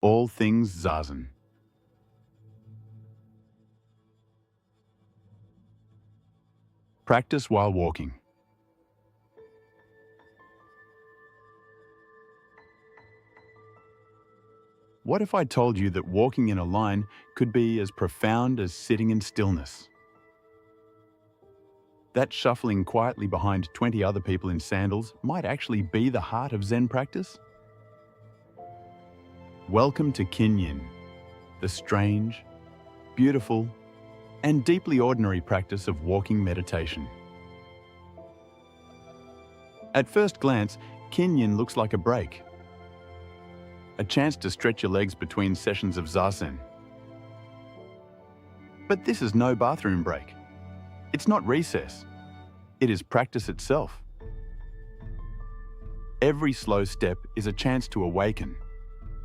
All Things Zazen. Practice while walking. What if I told you that walking in a line could be as profound as sitting in stillness? That shuffling quietly behind 20 other people in sandals might actually be the heart of Zen practice? Welcome to Kinhin, the strange, beautiful, and deeply ordinary practice of walking meditation. At first glance, Kinhin looks like a break, a chance to stretch your legs between sessions of Zazen. But this is no bathroom break. It's not recess. It is practice itself. Every slow step is a chance to awaken,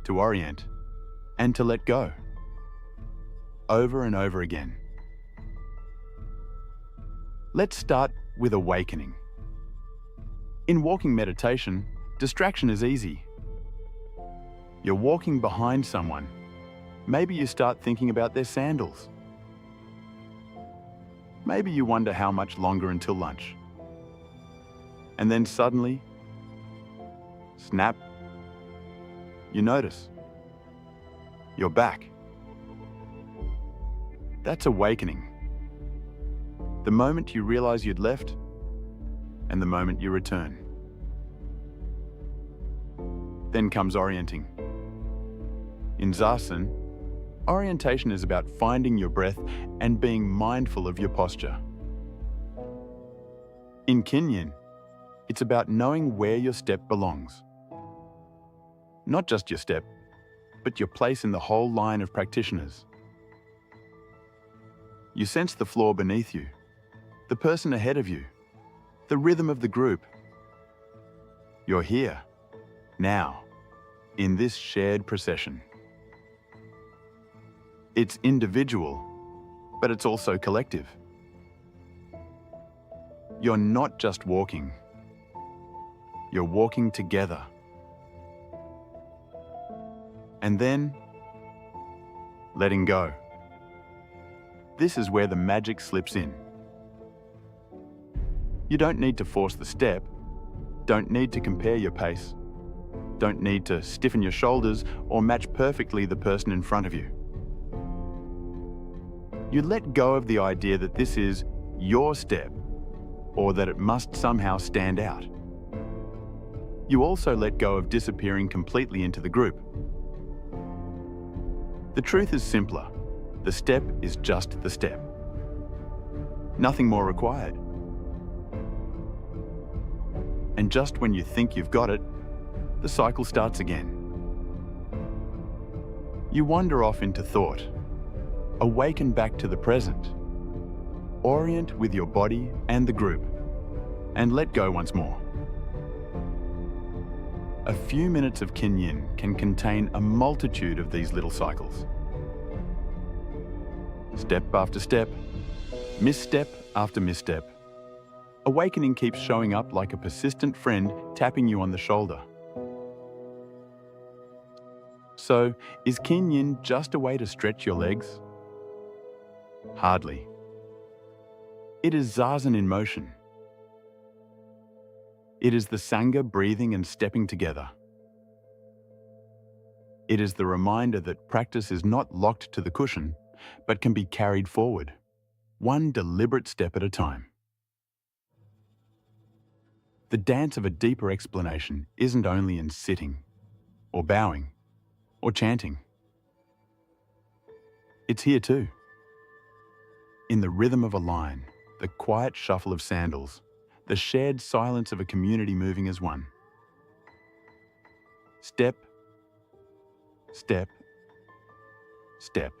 to orient, and to let go. Over and over again. Let's start with awakening. In walking meditation, distraction is easy. You're walking behind someone. Maybe you start thinking about their sandals. Maybe you wonder how much longer until lunch. And then suddenly, snap, you notice. You're back. That's awakening. The moment you realize you'd left, and the moment you return. Then comes orienting. In Zazen, orientation is about finding your breath and being mindful of your posture. In Kinhin, it's about knowing where your step belongs. Not just your step, but your place in the whole line of practitioners. You sense the floor beneath you, the person ahead of you, the rhythm of the group. You're here, now, in this shared procession. It's individual, but it's also collective. You're not just walking. You're walking together. And then, letting go. This is where the magic slips in. You don't need to force the step, don't need to compare your pace, don't need to stiffen your shoulders or match perfectly the person in front of you. You let go of the idea that this is your step or that it must somehow stand out. You also let go of disappearing completely into the group. The truth is simpler. The step is just the step. Nothing more required. And just when you think you've got it, the cycle starts again. You wander off into thought. Awaken back to the present. Orient with your body and the group, and let go once more. A few minutes of Kinhin can contain a multitude of these little cycles. Step after step, misstep after misstep. Awakening keeps showing up like a persistent friend tapping you on the shoulder. So, is Kinhin just a way to stretch your legs? Hardly. It is Zazen in motion. It is the sangha breathing and stepping together. It is the reminder that practice is not locked to the cushion, but can be carried forward, one deliberate step at a time. The dance of a deeper explanation isn't only in sitting, or bowing, or chanting. It's here too. In the rhythm of a line, the quiet shuffle of sandals, the shared silence of a community moving as one. Step, step, step.